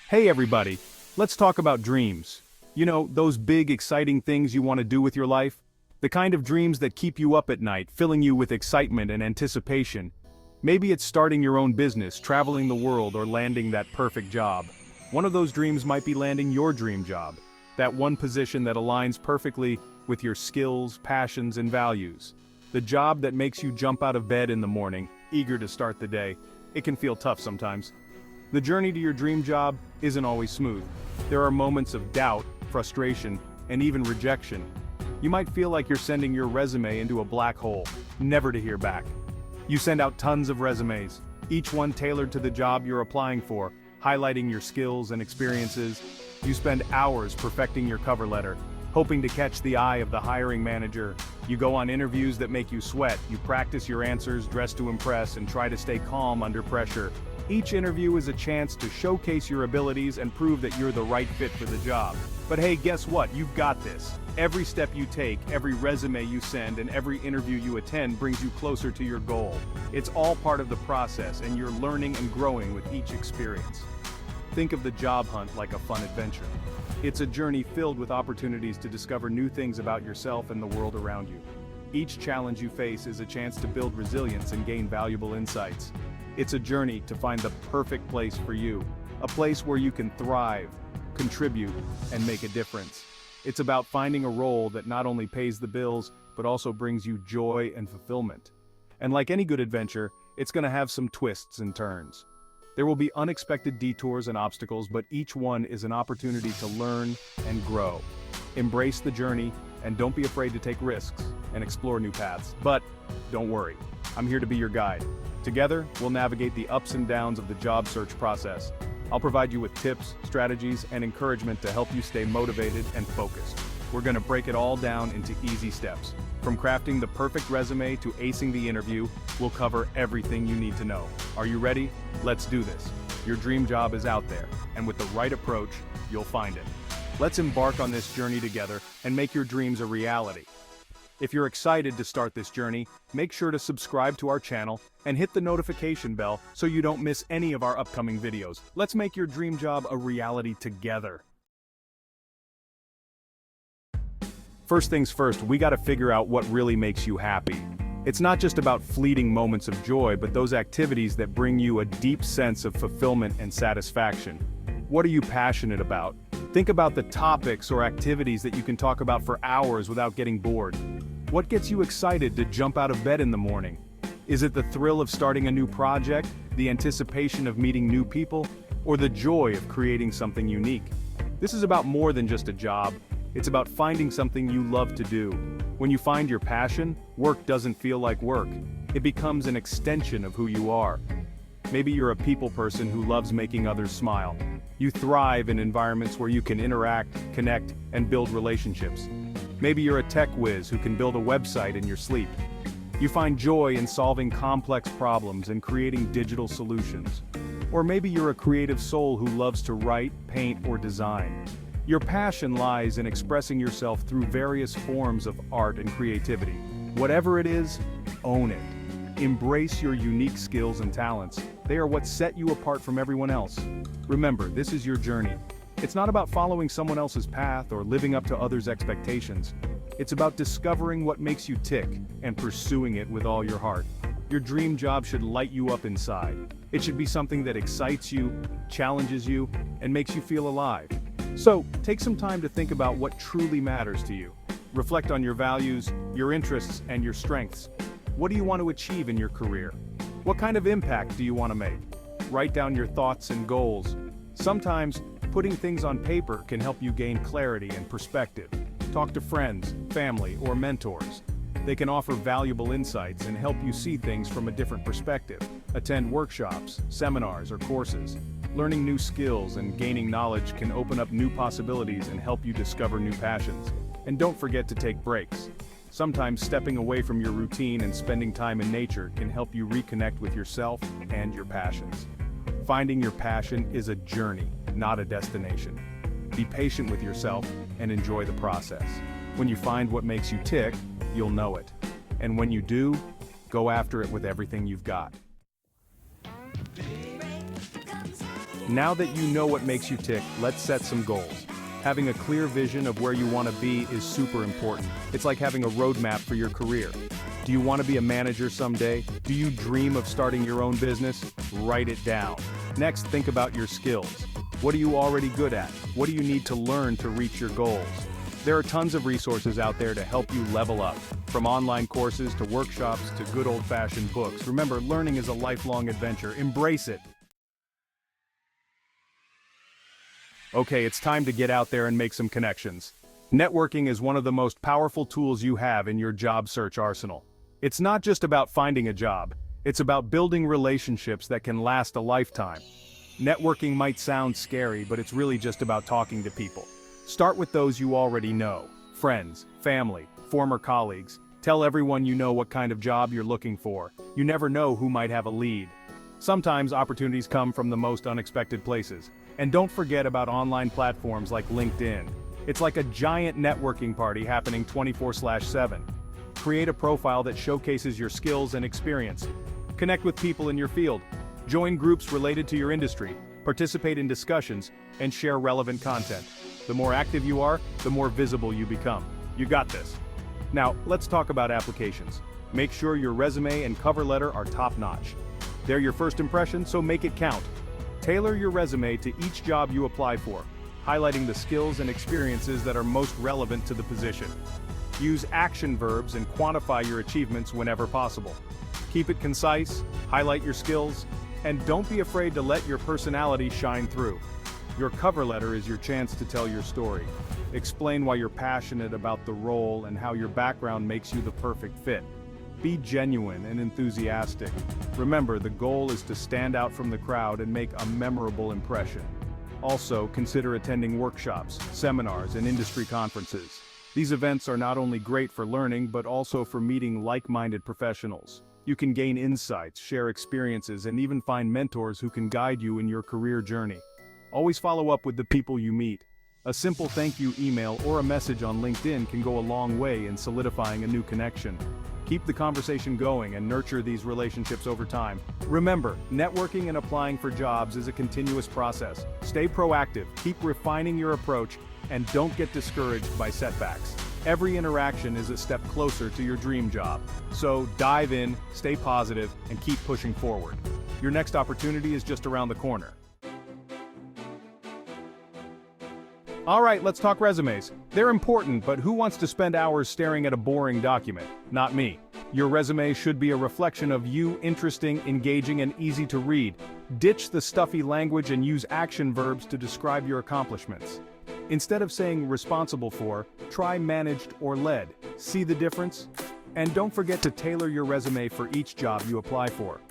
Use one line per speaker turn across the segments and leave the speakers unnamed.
Hey everybody, let's talk about dreams. You know, those big, exciting things you want to do with your life? The kind of dreams that keep you up at night, filling you with excitement and anticipation. Maybe it's starting your own business, traveling the world, or landing that perfect job. One of those dreams might be landing your dream job. That one position that aligns perfectly with your skills, passions, and values. The job that makes you jump out of bed in the morning, eager to start the day. It can feel tough sometimes. The journey to your dream job isn't always smooth. There are moments of doubt, frustration, and even rejection. You might feel like you're sending your resume into a black hole, never to hear back. You send out tons of resumes, each one tailored to the job you're applying for, highlighting your skills and experiences. You spend hours perfecting your cover letter, hoping to catch the eye of the hiring manager. You go on interviews that make you sweat. You practice your answers, dress to impress, and try to stay calm under pressure. Each interview is a chance to showcase your abilities and prove that you're the right fit for the job. But hey, guess what? You've got this. Every step you take, every resume you send, and every interview you attend brings you closer to your goal. It's all part of the process, and you're learning and growing with each experience. Think of the job hunt like a fun adventure. It's a journey filled with opportunities to discover new things about yourself and the world around you. Each challenge you face is a chance to build resilience and gain valuable insights. It's a journey to find the perfect place for you, a place where you can thrive, contribute, and make a difference. It's about finding a role that not only pays the bills, but also brings you joy and fulfillment. And like any good adventure, it's going to have some twists and turns. There will be unexpected detours and obstacles, but each one is an opportunity to learn and grow. Embrace the journey, and don't be afraid to take risks and explore new paths. But don't worry, I'm here to be your guide. Together, we'll navigate the ups and downs of the job search process. I'll provide you with tips, strategies, and encouragement to help you stay motivated and focused. We're going to break it all down into easy steps. From crafting the perfect resume to acing the interview, we'll cover everything you need to know. Are you ready? Let's do this. Your dream job is out there, and with the right approach, you'll find it. Let's embark on this journey together and make your dreams a reality. If you're excited to start this journey, make sure to subscribe to our channel and hit the notification bell so you don't miss any of our upcoming videos. Let's make your dream job a reality together. First things first, we gotta figure out what really makes you happy. It's not just about fleeting moments of joy, but those activities that bring you a deep sense of fulfillment and satisfaction. What are you passionate about? Think about the topics or activities that you can talk about for hours without getting bored. What gets you excited to jump out of bed in the morning? Is it the thrill of starting a new project, the anticipation of meeting new people, or the joy of creating something unique? This is about more than just a job. It's about finding something you love to do. When you find your passion, work doesn't feel like work. It becomes an extension of who you are. Maybe you're a people person who loves making others smile. You thrive in environments where you can interact, connect, and build relationships. Maybe you're a tech whiz who can build a website in your sleep. You find joy in solving complex problems and creating digital solutions. Or maybe you're a creative soul who loves to write, paint, or design. Your passion lies in expressing yourself through various forms of art and creativity. Whatever it is, own it. Embrace your unique skills and talents. They are what set you apart from everyone else. Remember, this is your journey. It's not about following someone else's path or living up to others' expectations. It's about discovering what makes you tick and pursuing it with all your heart. Your dream job should light you up inside. It should be something that excites you, challenges you, and makes you feel alive. So, take some time to think about what truly matters to you. Reflect on your values, your interests, and your strengths. What do you want to achieve in your career? What kind of impact do you want to make? Write down your thoughts and goals. Sometimes, putting things on paper can help you gain clarity and perspective. Talk to friends, family, or mentors. They can offer valuable insights and help you see things from a different perspective. Attend workshops, seminars, or courses. Learning new skills and gaining knowledge can open up new possibilities and help you discover new passions. And don't forget to take breaks. Sometimes stepping away from your routine and spending time in nature can help you reconnect with yourself and your passions. Finding your passion is a journey, not a destination. Be patient with yourself and enjoy the process. When you find what makes you tick, you'll know it. And when you do, go after it with everything you've got. Now that you know what makes you tick, let's set some goals. Having a clear vision of where you want to be is super important. It's like having a roadmap for your career. Do you want to be a manager someday? Do you dream of starting your own business? Write it down. Next, think about your skills. What are you already good at? What do you need to learn to reach your goals? There are tons of resources out there to help you level up. From online courses to workshops to good old-fashioned books. Remember, learning is a lifelong adventure. Embrace it. Okay, it's time to get out there and make some connections. Networking is one of the most powerful tools you have in your job search arsenal. It's not just about finding a job, it's about building relationships that can last a lifetime. Networking might sound scary, but it's really just about talking to people. Start with those you already know. Friends, family, former colleagues. Tell everyone you know what kind of job you're looking for. You never know who might have a lead. Sometimes opportunities come from the most unexpected places. And don't forget about online platforms like LinkedIn. It's like a giant networking party happening 24/7. Create a profile that showcases your skills and experience. Connect with people in your field. Join groups related to your industry. Participate in discussions, and share relevant content. The more active you are, the more visible you become. You got this. Now, let's talk about applications. Make sure your resume and cover letter are top-notch. They're your first impression, so make it count. Tailor your resume to each job you apply for, highlighting the skills and experiences that are most relevant to the position. Use action verbs and quantify your achievements whenever possible. Keep it concise, highlight your skills, and don't be afraid to let your personality shine through. Your cover letter is your chance to tell your story. Explain why you're passionate about the role and how your background makes you the perfect fit. Be genuine and enthusiastic. Remember, the goal is to stand out from the crowd and make a memorable impression. Also, consider attending workshops, seminars, and industry conferences. These events are not only great for learning, but also for meeting like-minded professionals. You can gain insights, share experiences, and even find mentors who can guide you in your career journey. Always follow up with the people you meet. A simple thank you email or a message on LinkedIn can go a long way in solidifying a new connection. Keep the conversation going and nurture these relationships over time. Remember, networking and applying for jobs is a continuous process. Stay proactive, keep refining your approach, and don't get discouraged by setbacks. Every interaction is a step closer to your dream job. So dive in, stay positive, and keep pushing forward. Your next opportunity is just around the corner. All right, let's talk resumes. They're important, but who wants to spend hours staring at a boring document? Not me. Your resume should be a reflection of you, interesting, engaging, and easy to read. Ditch the stuffy language and use action verbs to describe your accomplishments. Instead of saying responsible for, try managed or led. See the difference? And don't forget to tailor your resume for each job you apply for.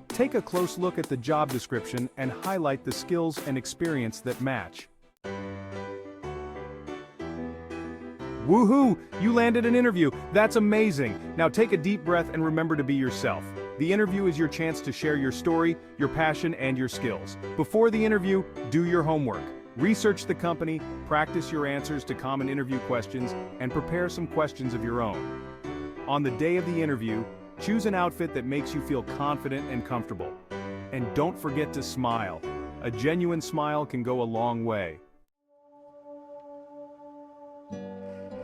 Take a close look at the job description and highlight the skills and experience that match. Woohoo! You landed an interview! That's amazing! Now take a deep breath and remember to be yourself. The interview is your chance to share your story, your passion, and your skills. Before the interview, do your homework. Research the company, practice your answers to common interview questions, and prepare some questions of your own. On the day of the interview, choose an outfit that makes you feel confident and comfortable. And don't forget to smile. A genuine smile can go a long way.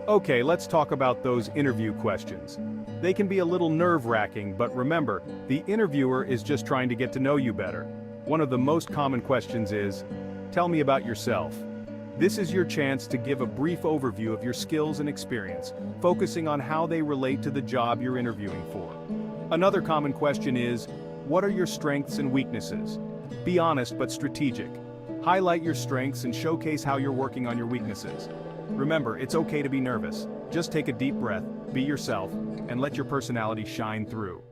Okay, let's talk about those interview questions. They can be a little nerve-wracking, but remember, the interviewer is just trying to get to know you better. One of the most common questions is, tell me about yourself. This is your chance to give a brief overview of your skills and experience, focusing on how they relate to the job you're interviewing for. Another common question is, what are your strengths and weaknesses? Be honest but strategic. Highlight your strengths and showcase how you're working on your weaknesses. Remember, it's okay to be nervous. Just take a deep breath, be yourself, and let your personality shine through.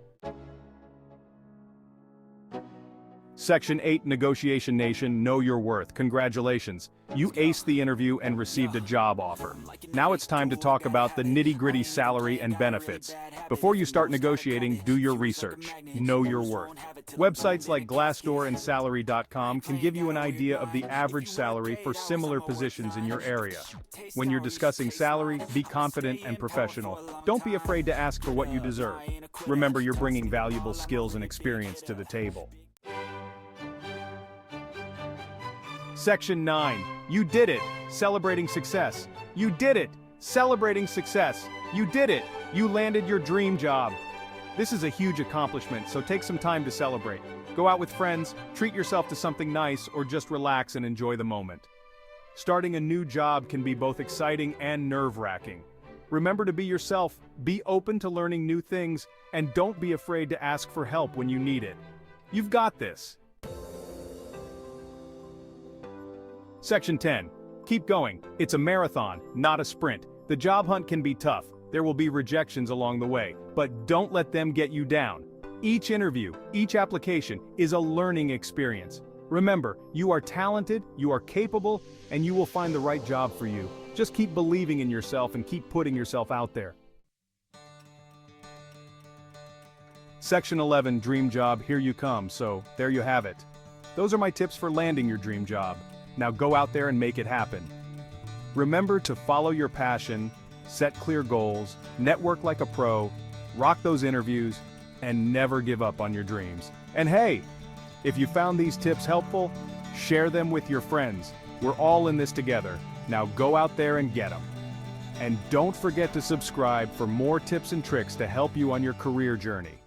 Section 8 Negotiation Nation, know your worth. Congratulations. You aced the interview and received a job offer. Now it's time to talk about the nitty-gritty salary and benefits. Before you start negotiating, do your research. Know your worth. Websites like Glassdoor and Salary.com can give you an idea of the average salary for similar positions in your area. When you're discussing salary, be confident and professional. Don't be afraid to ask for what you deserve. Remember, you're bringing valuable skills and experience to the table. Section 9. You did it. Celebrating success. You did it. Celebrating success. You did it. You landed your dream job. This is a huge accomplishment, so take some time to celebrate. Go out with friends, treat yourself to something nice, or just relax and enjoy the moment. Starting a new job can be both exciting and nerve-wracking. Remember to be yourself, be open to learning new things, and don't be afraid to ask for help when you need it. You've got this. Section 10. Keep going. It's a marathon, not a sprint. The job hunt can be tough. There will be rejections along the way, but don't let them get you down. Each interview, each application is a learning experience. Remember, you are talented, you are capable, and you will find the right job for you. Just keep believing in yourself and keep putting yourself out there. Section 11, Dream Job, here you come, so there you have it. Those are my tips for landing your dream job. Now go out there and make it happen. Remember to follow your passion, set clear goals, network like a pro, rock those interviews, and never give up on your dreams. And hey, if you found these tips helpful, share them with your friends. We're all in this together. Now go out there and get them. And don't forget to subscribe for more tips and tricks to help you on your career journey.